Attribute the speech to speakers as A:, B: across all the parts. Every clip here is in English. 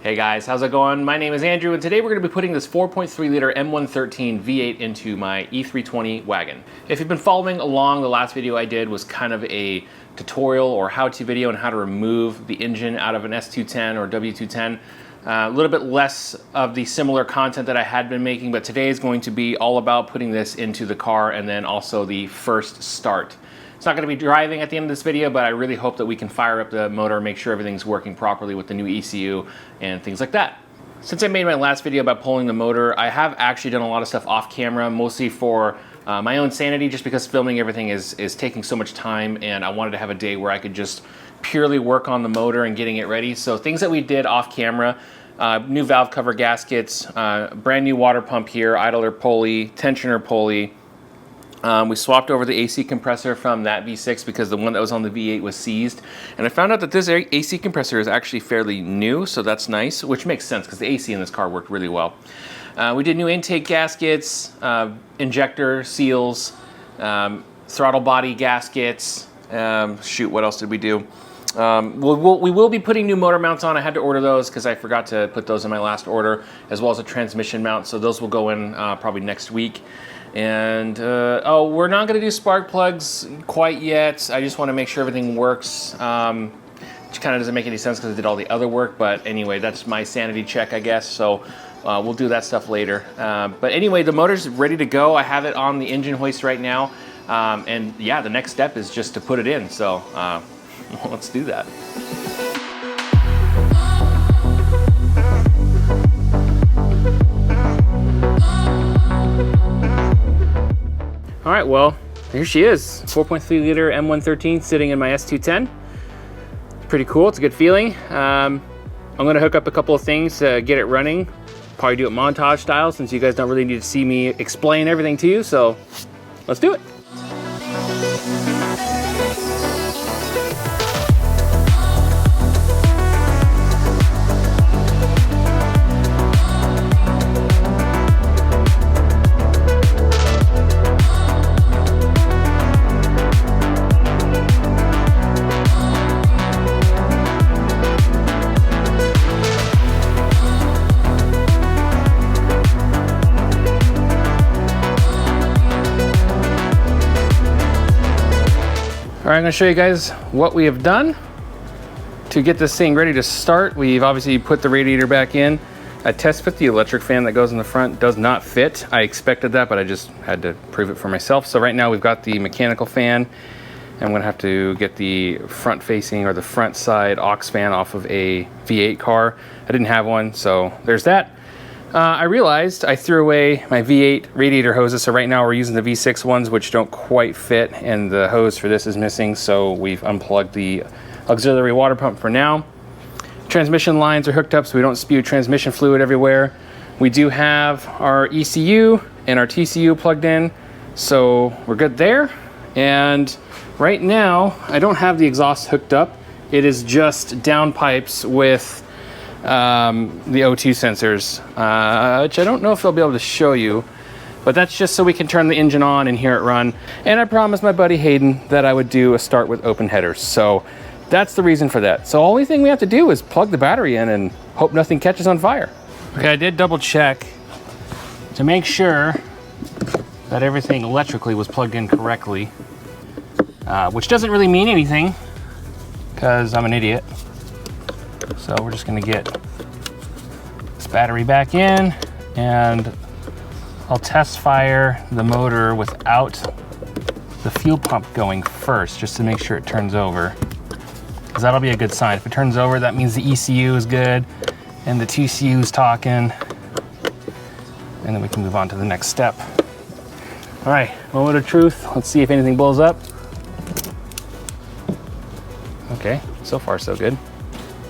A: Hey guys, how's it going? My name is Andrew, and today we're going to be putting this 4.3 liter M113 V8 into my E320 wagon. If you've been following along, the last video I did was kind of a tutorial or how-to video on how to remove the engine out of an S210 or W210. A little bit less of the similar content that I had been making, but today is going to be all about putting this into the car and then also the first start. It's not going to be driving at the end of this video, but I really hope that we can fire up the motor, make sure everything's working properly with the new ECU and things like that. Since I made my last video about pulling the motor, I have actually done a lot of stuff off camera, mostly for my own sanity, just because filming everything is taking so much time, and I wanted to have a day where I could just purely work on the motor and getting it ready. So things that we did off camera, new valve cover gaskets, brand new water pump here, idler pulley, tensioner pulley. We swapped over the AC compressor from that V6 because the one that was on the V8 was seized. And I found out that this AC compressor is actually fairly new, so that's nice, which makes sense because the AC in this car worked really well. We did new intake gaskets, injector seals, throttle body gaskets. Shoot, what else did we do? We will be putting new motor mounts on. I had to order those because I forgot to put those in my last order, as well as a transmission mount, so those will go in probably next week. And oh, we're not going to do spark plugs quite yet. I just want to make sure everything works, which kind of doesn't make any sense because I did all the other work, but anyway, that's my sanity check, I guess, so we'll do that stuff later. But anyway, the motor's ready to go. I have it on the engine hoist right now, and yeah, the next step is just to put it in, so let's do that. All right, well, here she is, 4.3 liter M113 sitting in my S210. Pretty cool, it's a good feeling. I'm gonna hook up a couple of things to get it running. Probably do it montage style since you guys don't really need to see me explain everything to you, so let's do it. All right, I'm gonna show you guys what we have done to get this thing ready to start. We've obviously put the radiator back in. I test fit the electric fan that goes in the front, does not fit. I expected that, but I just had to prove it for myself. So right now we've got the mechanical fan. I'm gonna have to get the front facing or the front side aux fan off of a V8 car. I didn't have one, so there's that. I realized I threw away my V8 radiator hoses, so right now we're using the V6 ones, which don't quite fit, and the hose for this is missing, so we've unplugged the auxiliary water pump for now. Transmission lines are hooked up so we don't spew transmission fluid everywhere. We do have our ECU and our TCU plugged in, so we're good there. And right now, I don't have the exhaust hooked up. It is just down pipes with the O2 sensors, which I don't know if I'll be able to show you, but that's just so we can turn the engine on and hear it run. And I promised my buddy Hayden that I would do a start with open headers, so that's the reason for that. So only thing we have to do is plug the battery in and hope nothing catches on fire. Okay, I did double check to make sure that everything electrically was plugged in correctly, which doesn't really mean anything because I'm an idiot. So we're just gonna get this battery back in, and I'll test fire the motor without the fuel pump going first, just to make sure it turns over, because that'll be a good sign. If it turns over, that means the ECU is good and the TCU is talking, and then we can move on to the next step. All right, moment of truth. Let's see if anything blows up. Okay, so far so good.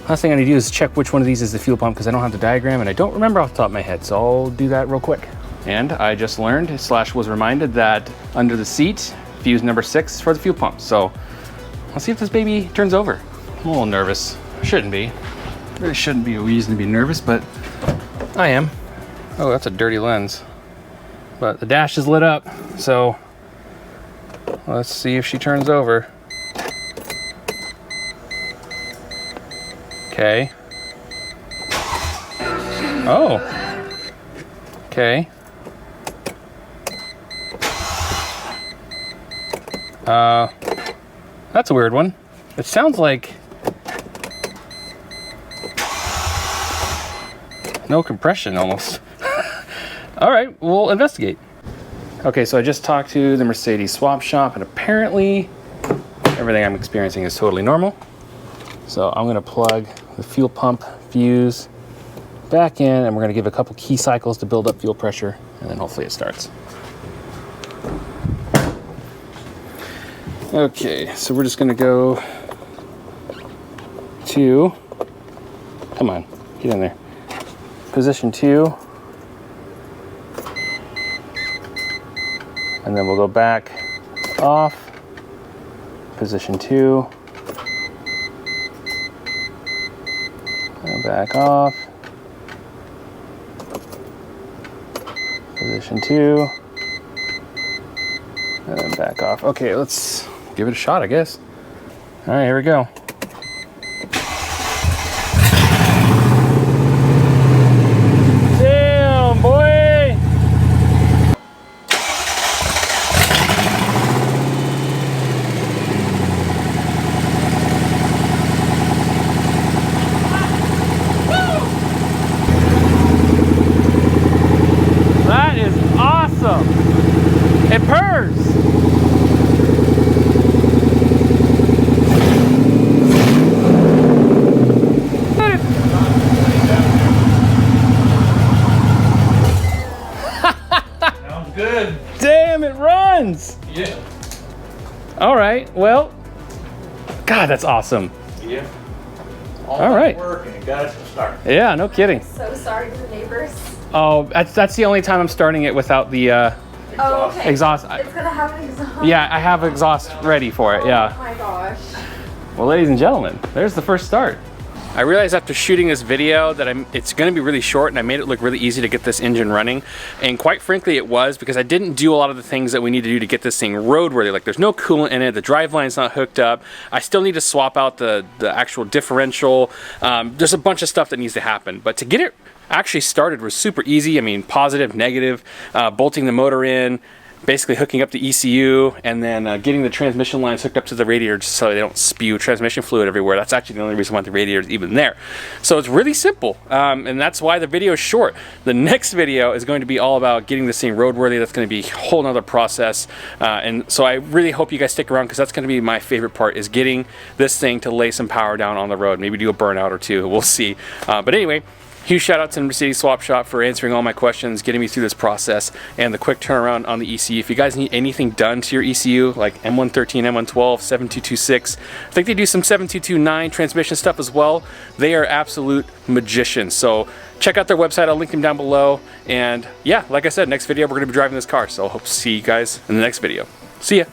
A: Last thing I need to do is check which one of these is the fuel pump, because I don't have the diagram and I don't remember off the top of my head, so I'll do that real quick. And I just learned, / was reminded that under the seat, fuse number 6 for the fuel pump. So let's see if this baby turns over. I'm a little nervous. Shouldn't be. Really shouldn't be a reason to be nervous, but I am. Oh, that's a dirty lens. But the dash is lit up, so let's see if she turns over. Okay. Oh. Okay. That's a weird one. It sounds like no compression almost. All right, we'll investigate. Okay, so I just talked to the Mercedes swap shop, and apparently everything I'm experiencing is totally normal. So I'm gonna plug the fuel pump fuse back in, and we're gonna give a couple key cycles to build up fuel pressure, and then hopefully it starts. Okay, so we're just gonna go to, come on, get in there. Position 2. And then we'll go back off, position 2, and back off, position 2, and then back off. Okay, let's give it a shot, I guess. All right, here we go. Damn, boy! That is awesome! It purrs!
B: Good.
A: Damn, it runs!
B: Yeah.
A: All right, well, God, that's awesome.
B: Yeah.
A: All right.
B: Work and it got us to start.
A: Yeah, no kidding.
C: So sorry to the neighbors.
A: Oh, that's the only time I'm starting it without the
C: Oh, okay.
A: exhaust.
C: It's gonna have an exhaust.
A: Yeah, I have exhaust ready for it, yeah.
C: Oh my gosh.
A: Well, ladies and gentlemen, there's the first start. I realized after shooting this video that it's gonna be really short, and I made it look really easy to get this engine running. And quite frankly, it was, because I didn't do a lot of the things that we need to do to get this thing roadworthy. Like, there's no coolant in it, the driveline's not hooked up. I still need to swap out the actual differential. There's a bunch of stuff that needs to happen. But to get it actually started was super easy. I mean, positive, negative, bolting the motor in, basically hooking up the ECU, and then getting the transmission lines hooked up to the radiator just so they don't spew transmission fluid everywhere. That's actually the only reason why the radiator is even there. So it's really simple, and that's why the video is short. The next video is going to be all about getting this thing roadworthy. That's going to be a whole nother process, and so I really hope you guys stick around, because that's going to be my favorite part, is getting this thing to lay some power down on the road. Maybe do a burnout or two. We'll see. But anyway, huge shout out to the Mercedes Swap Shop for answering all my questions, getting me through this process, and the quick turnaround on the ECU. If you guys need anything done to your ECU, like M113, M112, 7226, I think they do some 7229 transmission stuff as well. They are absolute magicians. So check out their website. I'll link them down below. And yeah, like I said, next video we're going to be driving this car. So I hope to see you guys in the next video. See ya.